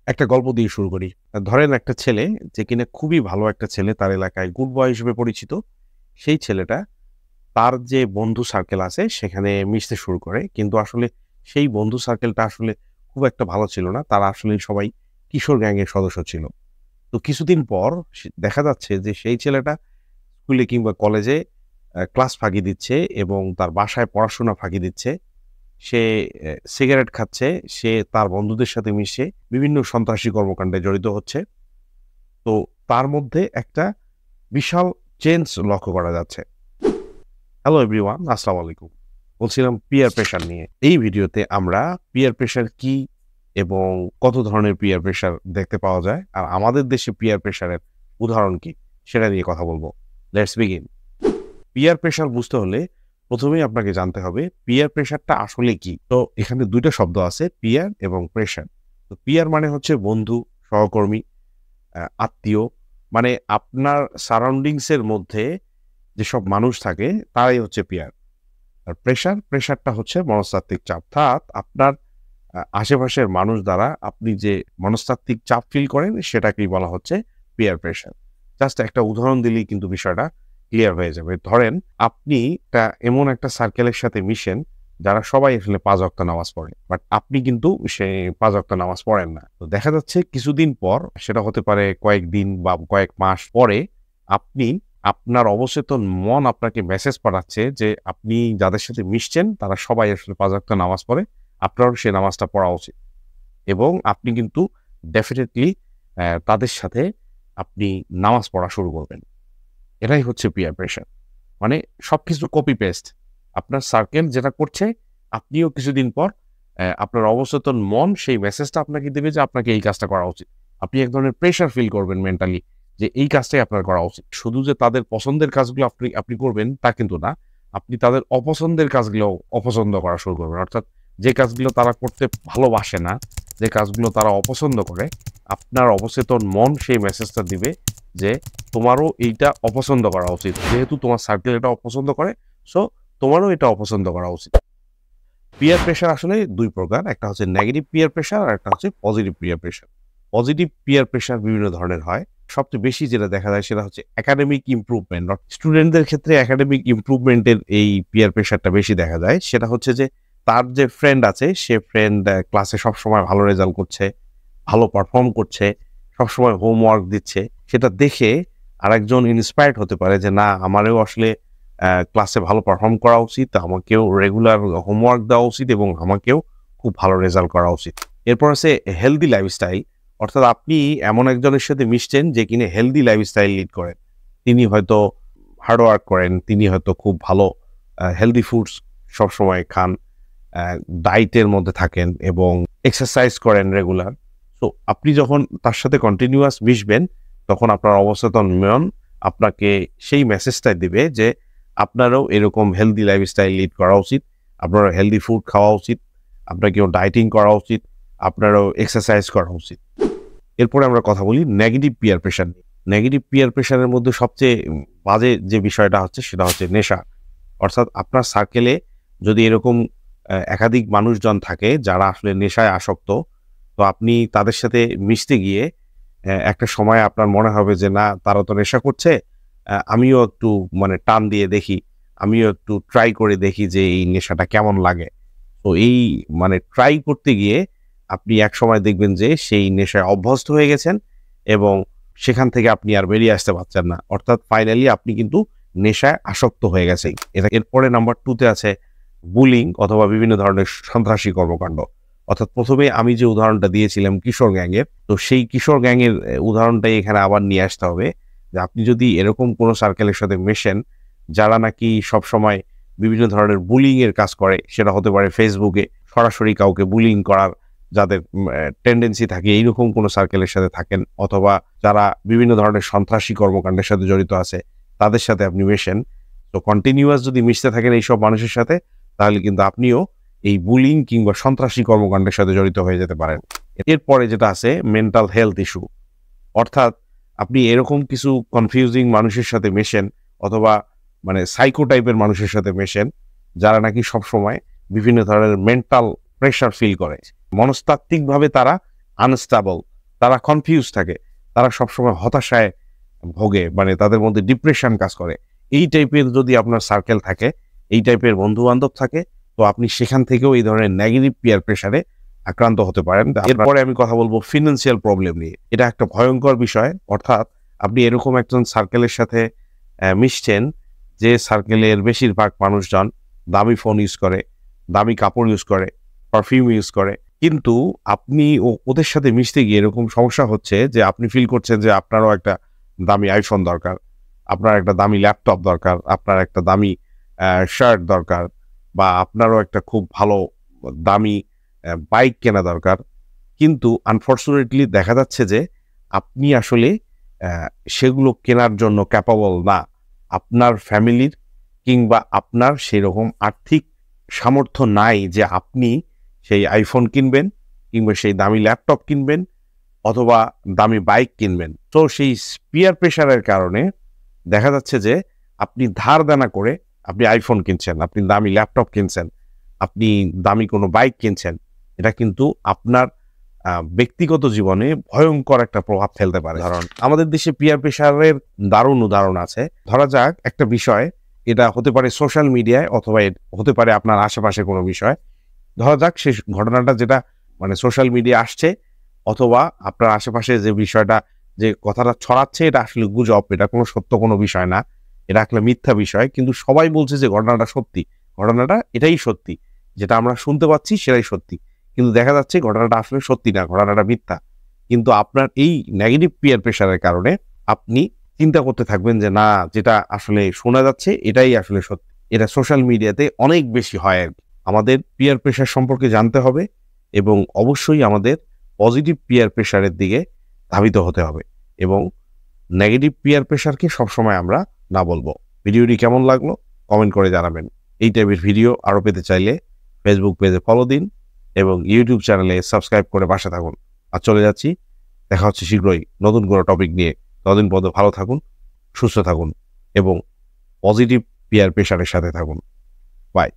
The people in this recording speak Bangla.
একটা গল্প দিয়ে শুরু করি। ধরেন একটা ছেলে যে কিনা খুবই ভালো একটা ছেলে, তার এলাকায় গুড বয় হিসেবে পরিচিত। সেই ছেলেটা তার যে বন্ধু সার্কেল আছে সেখানে মিশতে শুরু করে। কিন্তু আসলে সেই বন্ধু সার্কেলটা আসলে খুব একটা ভালো ছিল না। তারা আসলে সবাই কিশোর গ্যাংয়ের সদস্য ছিল। তো কিছুদিন পর দেখা যাচ্ছে যে সেই ছেলেটা স্কুলে কিংবা কলেজে ক্লাস ফাঁকি দিচ্ছে এবং তার বাসায় পড়াশোনা ফাঁকি দিচ্ছে। সে সিগারেট খাচ্ছে, সে তার বন্ধুদের সাথে মিশে বিভিন্ন সন্ত্রাসী কর্মকাণ্ডে জড়িত হচ্ছে। তো তার মধ্যে একটা বিশাল চেঞ্জ লক্ষ্য করা যাচ্ছে। হ্যালো এভরিওয়ান, আসসালামু আলাইকুম। বলছিলাম পিয়ার প্রেশার নিয়ে। এই ভিডিওতে আমরা পিয়ার প্রেশার কি এবং কত ধরনের পিয়ার প্রেশার দেখতে পাওয়া যায় আর আমাদের দেশে পিয়ার প্রেশারের উদাহরণ কি সেটা নিয়ে কথা বলবো। Let's begin. পিয়ার প্রেশার বুঝতে হলে প্রথমেই আপনাকে জানতে হবে পিয়ার প্রেশারটা আসলে কি। তো এখানে দুইটা শব্দ আছে, পিয়ার এবং প্রেশার। তো পিয়ার মানে হচ্ছে বন্ধু, সহকর্মী, আত্মীয়, মানে আপনার সারাউন্ডিংস এর মধ্যে যেসব মানুষ থাকে তারাই হচ্ছে পিয়ার। আর প্রেশারটা হচ্ছে মনস্তাত্ত্বিক চাপ, অর্থাৎ আপনার আশেপাশের মানুষ দ্বারা আপনি যে মনস্তাত্ত্বিক চাপ ফিল করেন সেটাকেই বলা হচ্ছে পিয়ার প্রেশার। জাস্ট একটা উদাহরণ দিলেই কিন্তু বিষয়টা ক্লিয়ার হয়ে যাবে। ধরেন আপনি এমন একটা সার্কেলের সাথে মিশেন যারা সবাই আসলে ৫ ওয়াক্ত নামাজ পড়ে, বাট আপনি কিন্তু সেই ৫ ওয়াক্ত নামাজ পড়েন না। তো দেখা যাচ্ছে কিছুদিন পর, সেটা হতে পারে কয়েকদিন বা কয়েক মাস পরে, আপনি আপনার অবচেতন মন আপনাকে মেসেজ পাঠাচ্ছে যে আপনি যাদের সাথে মিশছেন তারা সবাই আসলে ৫ ওয়াক্ত নামাজ পড়ে, আপনারও সেই নামাজটা পড়া উচিত। এবং আপনি কিন্তু ডেফিনেটলি তাদের সাথে আপনি নামাজ পড়া শুরু করবেন। এটাই হচ্ছে পিয়ার প্রেশার। মানে সবকিছু কপি পেস্ট। আপনার সার্কেল যেটা করছে, আপনিও কিছুদিন পর আপনার অবচেতন মন সেই মেসেজটা আপনাকে দেবে যে আপনাকে এই কাজটা করা উচিত। আপনি এক ধরনের প্রেশার ফিল করবেন মেন্টালি যে এই কাজটাই আপনার করা উচিত। শুধু যে তাদের পছন্দের কাজগুলো আপনি করবেন তা কিন্তু না। আপনি তাদের অপছন্দের কাজগুলো অপছন্দ করা শুরু করবেন। অর্থাৎ যে কাজগুলো তারা করতে ভালোবাসে না, যে কাজগুলো তারা অপছন্দ করে, আপনার অবচেতন মন সেই মেসেজটা দিবে যে তোমারও এইটা অপছন্দ করা উচিত। যেহেতু তোমার সার্কেল এটা অপছন্দ করে, সো তোমারও এটা অপছন্দ করা উচিত। পিয়ার প্রেশার আসলে ২ প্রকার। একটা হচ্ছে নেগেটিভ পিয়ার প্রেশার আর একটা হচ্ছে positive peer pressure. Positive peer pressure বিভিন্ন ধরনের হয়। সবচেয়ে বেশি যেটা দেখা যায় সেটা হচ্ছে একাডেমিক ইমপ্রুভমেন্ট। স্টুডেন্টদের ক্ষেত্রে একাডেমিক ইমপ্রুভমেন্টের এই পিয়ার প্রেশারটা বেশি দেখা যায়। সেটা হচ্ছে যে তার যে ফ্রেন্ড আছে সে ফ্রেন্ড ক্লাসে সবসময় ভালো রেজাল্ট করছে, ভালো পারফর্ম করছে, সবসময় হোমওয়ার্ক দিচ্ছে। সেটা দেখে আরেকজন ইন্সপায়ার্ড হতে পারে যে না, আমারও আসলে ক্লাসে ভালো পারফর্ম করা উচিত, আমাকেও রেগুলার হোমওয়ার্ক দেওয়া উচিত এবং আমাকেও খুব ভালো রেজাল্ট করা উচিত। এরপর আছে হেলদি লাইফস্টাইল। অর্থাৎ আপনি এমন একজনের সাথে মিশছেন যে কিনা হেলদি লাইফস্টাইল লিড করেন। তিনি হয়তো হার্ডওয়ার্ক করেন, তিনি হয়তো খুব ভালো হেলদি ফুডস সবসময় খান, ডায়েটের মধ্যে থাকেন এবং এক্সারসাইজ করেন রেগুলার। তো আপনি যখন তার সাথে কন্টিনিউয়াস মিশবেন তখন আপনার অবচেতন মন আপনাকে সেই মেসেজটাই দিবে যে আপনারও এরকম হেলদি লাইফস্টাইল লিড করা উচিত, আপনারও হেলদি ফুড খাওয়া উচিত, আপনাকেও ডায়েটিং করা উচিত, আপনারও এক্সারসাইজ করা উচিত। এরপরে আমরা কথা বলি নেগেটিভ পিয়ার প্রেশার নিয়ে। নেগেটিভ পিয়ার প্রেশারের মধ্যে সবচেয়ে বাজে যে বিষয়টা হচ্ছে সেটা হচ্ছে নেশা। অর্থাৎ আপনার সার্কেলে যদি এরকম একাধিক মানুষজন থাকে যারা আসলে নেশায় আসক্ত, তো আপনি তাদের সাথে মিশতে গিয়ে একটা সময় আপনার মনে হবে যে না, তারা তো নেশা করছে, আমিও একটু মানে টান দিয়ে দেখি, আমিও একটু ট্রাই করে দেখি যে এই নেশাটা কেমন লাগে। তো এই মানে ট্রাই করতে গিয়ে আপনি একসময় দেখবেন যে সেই নেশায় অভ্যস্ত হয়ে গেছেন এবং সেখান থেকে আপনি আর বেরিয়ে আসতে পারছেন না। অর্থাৎ ফাইনালি আপনি কিন্তু নেশায় আসক্ত হয়ে গেছেন। এরপরে নাম্বার 2 তে আছে বুলিং অথবা বিভিন্ন ধরনের সন্ত্রাসী কর্মকাণ্ড। অর্থাৎ প্রথমে আমি যে উদাহরণটা দিয়েছিলাম কিশোর গ্যাংয়ের, তো সেই কিশোর গ্যাংয়ের উদাহরণটাই এখানে আবার নিয়ে আসতে হবে যে আপনি যদি এরকম কোনো সার্কেলের সাথে মেশেন যারা নাকি সবসময় বিভিন্ন ধরনের বুলিং এর কাজ করে, সেটা হতে পারে ফেসবুকে সরাসরি কাউকে বুলিং করার যাদের টেন্ডেন্সি থাকে, এইরকম কোনো সার্কেলের সাথে থাকেন, অথবা যারা বিভিন্ন ধরনের সন্ত্রাসী কর্মকাণ্ডের সাথে জড়িত আছে তাদের সাথে আপনি মেশেন, তো কন্টিনিউয়াস যদি মিশতে থাকেন এইসব মানুষের সাথে, তাহলে কিন্তু আপনিও এই বুলিং কিংবা সন্ত্রাসী কর্মকাণ্ডের সাথে জড়িত হয়ে যেতে পারেন। এরপরে যেটা আছে মেন্টাল হেলথ ইস্যু। অর্থাৎ আপনি এরকম কিছু কনফিউজিং মানুষের সাথে মেশেন অথবা মানে সাইকো টাইপের মানুষের সাথে মেশেন যারা নাকি সবসময় বিভিন্ন ধরনের মেন্টাল প্রেশার ফিল করে, মনস্তাত্ত্বিকভাবে তারা আনস্টেবল, তারা কনফিউজ থাকে, তারা সবসময় হতাশায় ভোগে, মানে তাদের মধ্যে ডিপ্রেশন কাজ করে। এই টাইপের যদি আপনার সার্কেল থাকে, এই টাইপের বন্ধু বান্ধব থাকে, তো আপনি সেখান থেকেও এই ধরনের নেগেটিভ পিয়ার প্রেসারে আক্রান্ত হতে পারেন। এরপরে আমি কথা বলবো ফিনান্সিয়াল প্রবলেম নিয়ে। এটা একটা ভয়ঙ্কর বিষয়। অর্থাৎ আপনি এরকম একজন সার্কেলের সাথে মিশছেন যে সার্কেলের বেশিরভাগ মানুষজন দামি ফোন ইউজ করে, দামি কাপড় ইউজ করে, পারফিউম ইউজ করে, কিন্তু আপনি ওদের সাথে মিশতে গিয়ে এরকম সমস্যা হচ্ছে যে আপনি ফিল করছেন যে আপনারও একটা দামি আইফোন দরকার, আপনার একটা দামি ল্যাপটপ দরকার, আপনার একটা দামি শার্ট দরকার, বা আপনারও একটা খুব ভালো দামি বাইক কেনা দরকার। কিন্তু আনফর্চুনেটলি দেখা যাচ্ছে যে আপনি আসলে সেগুলো কেনার জন্য ক্যাপাবল না। আপনার ফ্যামিলির কিংবা আপনার সেরকম আর্থিক সামর্থ্য নাই যে আপনি সেই আইফোন কিনবেন, কিংবা সেই দামি ল্যাপটপ কিনবেন, অথবা দামি বাইক কিনবেন। তো সেই পিয়ার প্রেশারের কারণে দেখা যাচ্ছে যে আপনি ধার দেনা করে আপনি আইফোন কিনছেন, আপনি দামি ল্যাপটপ কিনছেন, আপনি দামি কোনো বাইক কিনছেন। এটা কিন্তু আপনার ব্যক্তিগত জীবনে ভয়ঙ্কর একটা প্রভাব ফেলতে পারে। কারণ আমাদের দেশে পিয়ার প্রেশারের দারুণ উদাহরণ আছে। ধরা যাক একটা বিষয়, এটা হতে পারে সোশ্যাল মিডিয়ায়, অথবা হতে পারে আপনার আশেপাশে কোনো বিষয়। ধরা যাক সে ঘটনাটা যেটা মানে সোশ্যাল মিডিয়া আসছে, অথবা আপনার আশেপাশে যে বিষয়টা, যে কথাটা ছড়াচ্ছে, এটা আসলে গুজব, এটা কোনো সত্য কোনো বিষয় না, এটা আসলে মিথ্যা বিষয়। কিন্তু সবাই বলছে যে ঘটনাটা সত্যি, ঘটনাটা এটাই সত্যি, যেটা আমরা শুনতে পাচ্ছি সেটাই সত্যি। কিন্তু দেখা যাচ্ছে ঘটনাটা আসলে সত্যি না, ঘটনাটা মিথ্যা। কিন্তু আপনার এই নেগেটিভ পিয়ার প্রেশারের কারণে আপনি চিন্তা করতে থাকবেন যে না, যেটা আসলে শোনা যাচ্ছে এটাই আসলে সত্যি। এটা সোশ্যাল মিডিয়াতে অনেক বেশি হয় আর কি। আমাদের পিয়ার প্রেশার সম্পর্কে জানতে হবে, এবং অবশ্যই আমাদের পজিটিভ পিয়ার প্রেশারের দিকে ধাবিত হতে হবে, এবং নেগেটিভ পিয়ার প্রেশারকে সবসময় আমরা না বলবো। ভিডিওটি কেমন লাগলো কমেন্ট করে জানাবেন। এই টাইপের ভিডিও আরও পেতে চাইলে ফেসবুক পেজে ফলো দিন এবং ইউটিউব চ্যানেলে সাবস্ক্রাইব করে পাশে থাকুন। আর চলে যাচ্ছি, দেখা হচ্ছে শীঘ্রই নতুন কোনো টপিক নিয়ে। ততদিন পর্যন্ত ভালো থাকুন, সুস্থ থাকুন এবং পজিটিভ পিয়ার প্রেশারের সাথে থাকুন। বাই।